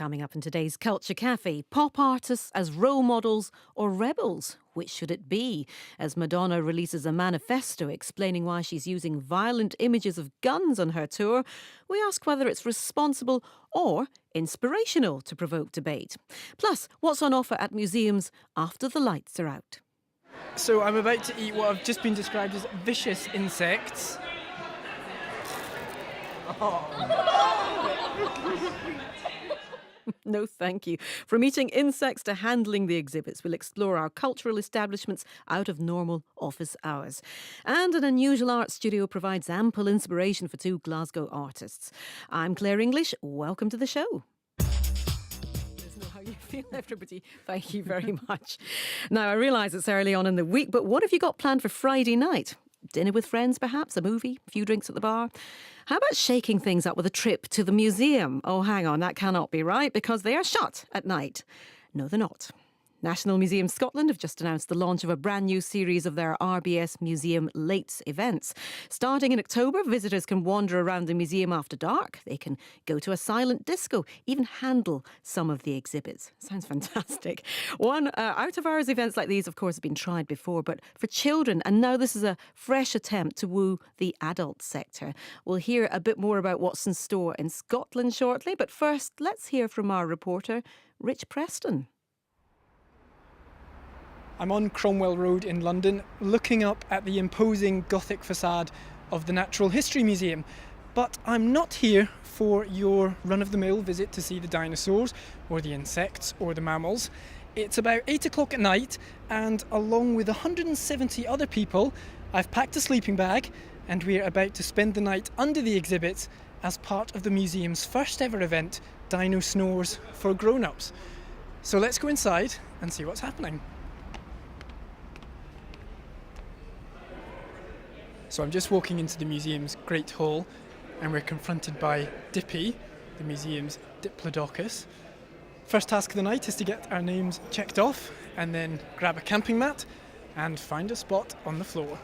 Coming up in today's Culture Cafe, pop artists as role models or rebels? Which should it be? As Madonna releases a manifesto explaining why she's using violent images of guns on her tour, we ask whether it's responsible or inspirational to provoke debate. Plus, what's on offer at museums after the lights are out? So I'm about to eat what have just been described as vicious insects. No, thank you. From eating insects to handling the exhibits, we'll explore our cultural establishments out of normal office hours. And an unusual art studio provides ample inspiration for two Glasgow artists. I'm Claire English. Welcome to the show. How you feel, everybody. Thank you very much. Now, I realise it's early on in the week, but what have you got planned for Friday night? Dinner with friends, perhaps? A movie? A few drinks at the bar? How about shaking things up with a trip to the museum? Oh, hang on, that cannot be right, because they are shut at night. No, they're not. National Museum Scotland have just announced the launch of a brand new series of their RBS Museum Lates events. Starting in October, visitors can wander around the museum after dark. They can go to a silent disco, even handle some of the exhibits. Sounds fantastic. One out-of-hours events like these, of course, have been tried before, but for children, and now this is a fresh attempt to woo the adult sector. We'll hear a bit more about what's in store in Scotland shortly, but first, let's hear from our reporter, Rich Preston. I'm on Cromwell Road in London, looking up at the imposing Gothic facade of the Natural History Museum. But I'm not here for your run-of-the-mill visit to see the dinosaurs, or the insects, or the mammals. It's about 8 o'clock at night, and along with 170 other people, I've packed a sleeping bag, and we're about to spend the night under the exhibits as part of the museum's first ever event, Dino Snores for grown-ups. So let's go inside and see what's happening. So I'm just walking into the museum's Great Hall, and we're confronted by Dippy, the museum's Diplodocus. First task of the night is to get our names checked off, and then grab a camping mat and find a spot on the floor.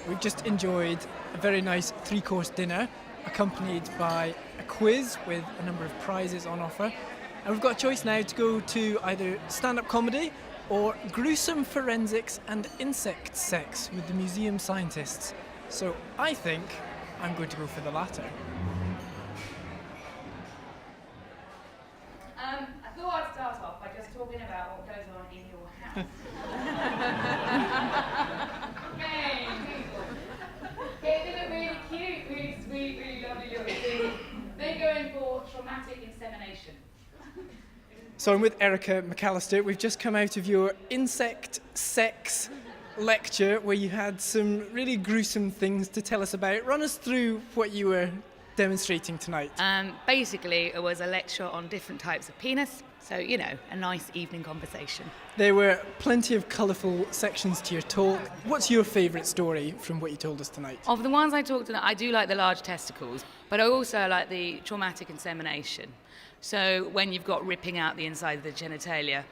We've just enjoyed a very nice three-course dinner, accompanied by a quiz with a number of prizes on offer. And we've got a choice now to go to either stand-up comedy or gruesome forensics and insect sex with the museum scientists. So I think I'm going to go for the latter. I thought I'd start off by just talking about what goes on in your house. Hey, people. They look really cute, really sweet, really lovely little things. They're going for traumatic insemination. So I'm with Erica McAllister. We've just come out of your insect sex lecture where you had some really gruesome things to tell us about. Run us through what you were demonstrating tonight. Basically, it was a lecture on different types of penis. So, you know, a nice evening conversation. There were plenty of colourful sections to your talk. What's your favourite story from what you told us tonight? Of the ones I talked about, I do like the large testicles, but I also like the traumatic insemination. So when you've got ripping out the inside of the genitalia,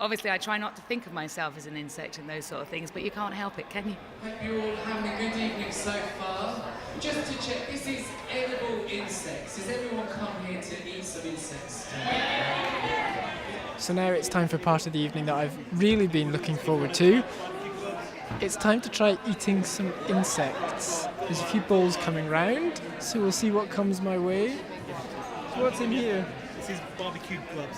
obviously I try not to think of myself as an insect and those sort of things, but you can't help it, can you? Hope you're all having a good evening so far. Just to check, this is edible insects. Has everyone come here to eat some insects? So now it's time for part of the evening that I've really been looking forward to. It's time to try eating some insects. There's a few bowls coming round, so we'll see what comes my way. So what's in here? This is barbecued grubs.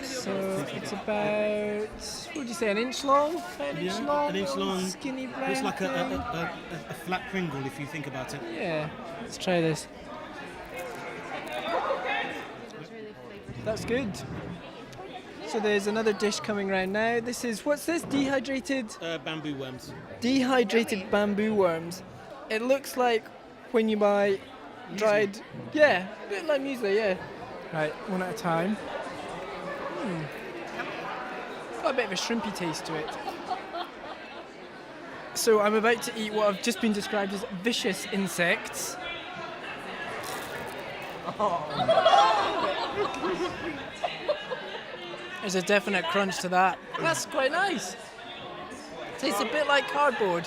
So it's about, what would you say, an inch long? An inch long, skinny brown. It's like a flat Pringle if you think about it. Yeah, let's try this. That's good. So there's another dish coming round now. This is, what's this? Dehydrated? Bamboo worms. Dehydrated bamboo worms. It looks like when you buy dried, yeah, a bit like muesli, yeah. Right, one at a time. Got a bit of a shrimpy taste to it. So I'm about to eat what have just been described as vicious insects. There's a definite crunch to that. That's quite nice. Tastes a bit like cardboard.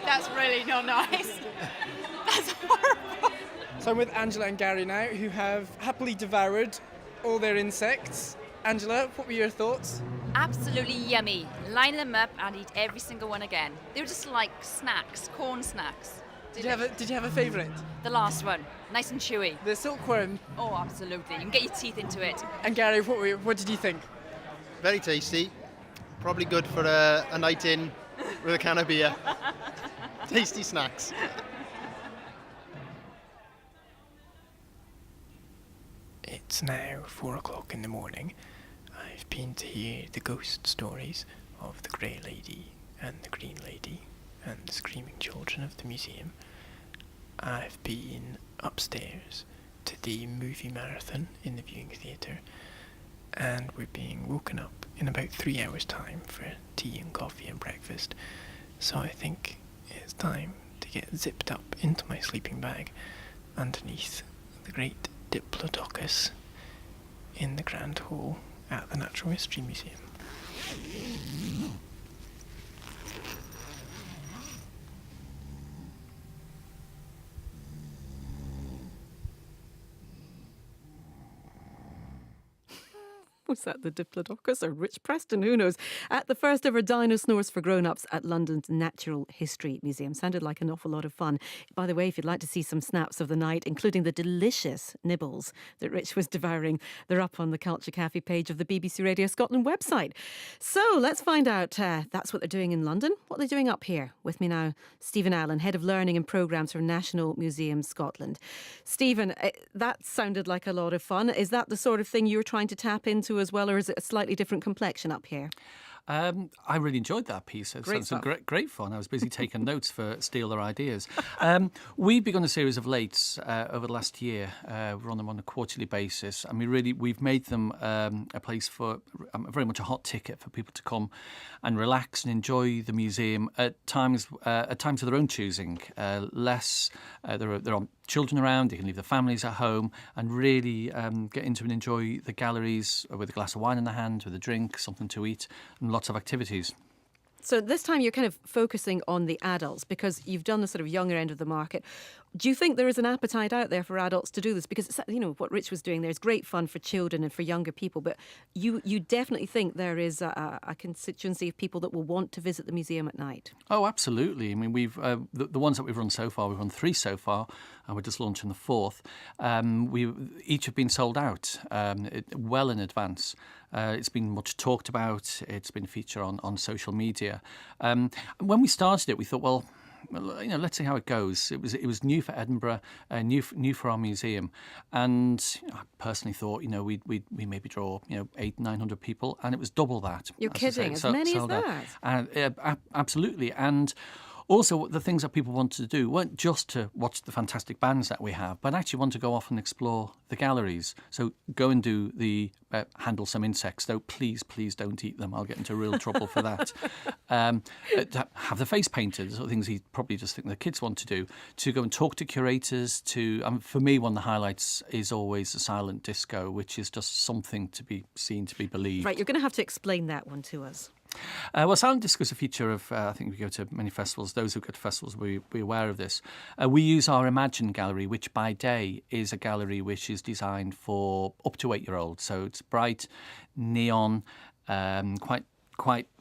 That's really not nice. That's horrible. So I'm with Angela and Gary now, who have happily devoured all their insects. Angela, what were your thoughts? Absolutely yummy. Line them up and eat every single one again. They were just like snacks, corn snacks. Did you have a favourite? The last one, nice and chewy. The silkworm. Oh, absolutely. You can get your teeth into it. And Gary, what did you think? Very tasty. Probably good for a night in with a can of beer. Tasty snacks. It's now 4 o'clock in the morning. I've been to hear the ghost stories of the Grey Lady and the Green Lady and the Screaming Children of the museum. I've been upstairs to the movie marathon in the viewing theatre, and we're being woken up in about 3 hours' time for tea and coffee and breakfast. So I think it's time to get zipped up into my sleeping bag underneath the great Diplodocus in the Grand Hall at the Natural History Museum. Was that the Diplodocus or Rich Preston? Who knows? At the first ever Dino Snores for grown-ups at London's Natural History Museum. Sounded like an awful lot of fun. By the way, if you'd like to see some snaps of the night, including the delicious nibbles that Rich was devouring, they're up on the Culture Cafe page of the BBC Radio Scotland website. So let's find out. That's what they're doing in London. What are they doing up here? With me now, Stephen Allen, Head of Learning and Programmes for National Museum Scotland. Stephen, that sounded like a lot of fun. Is that the sort of thing you're trying to tap into as well, or is it a slightly different complexion up here? I really enjoyed that piece. It Great sounds stuff. great fun. I was busy taking notes for steal their ideas. We've begun a series of lates over the last year. We run them on a quarterly basis, and we've made them a place for very much a hot ticket for people to come and relax and enjoy the museum at times of their own choosing. There are children around, they can leave their families at home and really get into and enjoy the galleries with a glass of wine in the hand, with a drink, something to eat, and lots of activities. So this time you're kind of focusing on the adults because you've done the sort of younger end of the market. Do you think there is an appetite out there for adults to do this? Because, what Rich was doing there is great fun for children and for younger people, but you definitely think there is a constituency of people that will want to visit the museum at night. Oh, absolutely. I mean, we've the ones that we've run so far, we've run 3 so far, and we're just launching the 4th. Each have been sold out well in advance. It's been much talked about. It's been featured on social media. When we started it, we thought, well, let's see how it goes. It was new for Edinburgh, new for our museum, and I personally thought, we maybe draw 800-900 people, and it was double that. You're kidding, as many as that? Absolutely, and. Also, the things that people wanted to do weren't just to watch the fantastic bands that we have, but actually want to go off and explore the galleries. So go and do handle some insects, though please don't eat them. I'll get into real trouble for that. Have the face painted, sort of things you probably just think the kids want to do. To go and talk to curators. For me, one of the highlights is always the silent disco, which is just something to be seen, to be believed. Right, you're going to have to explain that one to us. Well, silent disco is a feature of, I think we go to many festivals. Those who go to festivals will be aware of this. We use our Imagine gallery, which by day is a gallery which is designed for up to 8-year-olds. So it's bright, neon, quite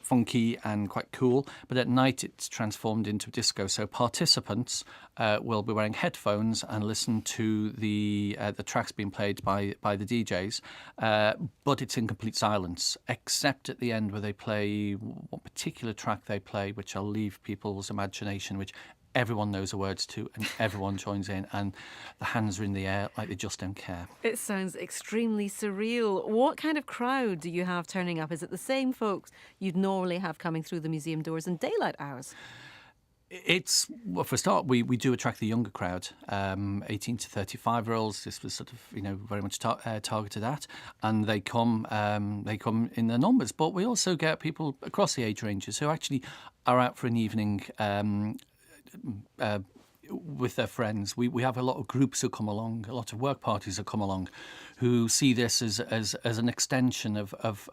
funky and quite cool, but at night it's transformed into disco. So participants will be wearing headphones and listen to the tracks being played by the DJs, but it's in complete silence, except at the end where they play what particular track they play, which I'll leave people's imagination, which everyone knows the words to and everyone joins in and the hands are in the air like they just don't care. It sounds extremely surreal. What kind of crowd do you have turning up? Is it the same folks you'd normally have coming through the museum doors in daylight hours? Well, for a start, we do attract the younger crowd, 18 to 35-year-olds. This was sort of, very much targeted at, and they come in their numbers. But we also get people across the age ranges who actually are out for an evening, with their friends. We have a lot of groups who come along, a lot of work parties who come along, who see this as an extension of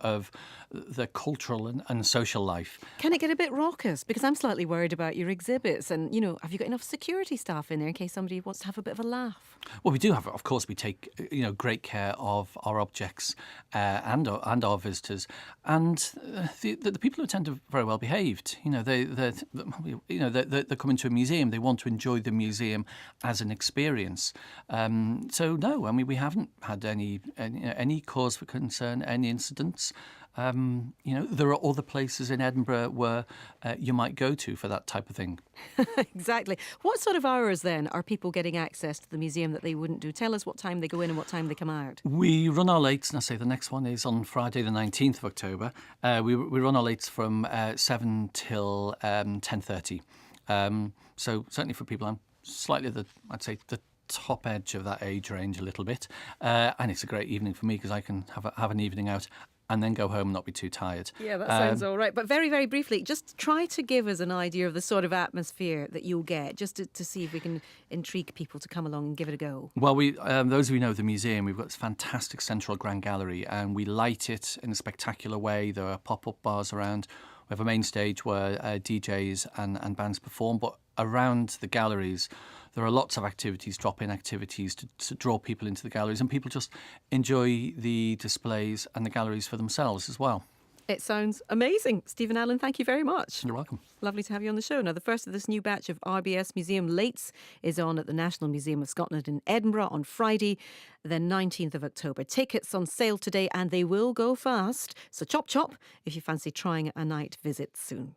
their cultural and social life. Can it get a bit raucous? Because I'm slightly worried about your exhibits. And, you know, have you got enough security staff in there in case somebody wants to have a bit of a laugh? Well, we do have, of course, we take great care of our objects and our visitors, and the people who attend are very well behaved. They come into a museum. They want to enjoy the museum as an experience. So no, I mean we haven't had any cause for concern, any incidents. There are other places in Edinburgh where you might go to for that type of thing. Exactly. What sort of hours then are people getting access to the museum that they wouldn't do? Tell us what time they go in and what time they come out. We run our lates, and I say the next one is on Friday the 19th of October. We run our lates from 7 till 10:30. So certainly for people, I'm slightly I'd say the top edge of that age range a little bit, and it's a great evening for me because I can have an evening out and then go home and not be too tired. Yeah, that sounds all right. But very, very briefly, just try to give us an idea of the sort of atmosphere that you'll get, just to see if we can intrigue people to come along and give it a go. Well, those of you who know the museum, we've got this fantastic central grand gallery, and we light it in a spectacular way. There are pop-up bars around. We have a main stage where DJs and bands perform, but around the galleries there are lots of activities, drop-in activities to draw people into the galleries, and people just enjoy the displays and the galleries for themselves as well. It sounds amazing. Stephen Allen, thank you very much. You're welcome. Lovely to have you on the show. Now, the first of this new batch of RBS Museum Lates is on at the National Museum of Scotland in Edinburgh on Friday, the 19th of October. Tickets on sale today, and they will go fast. So chop chop if you fancy trying a night visit soon.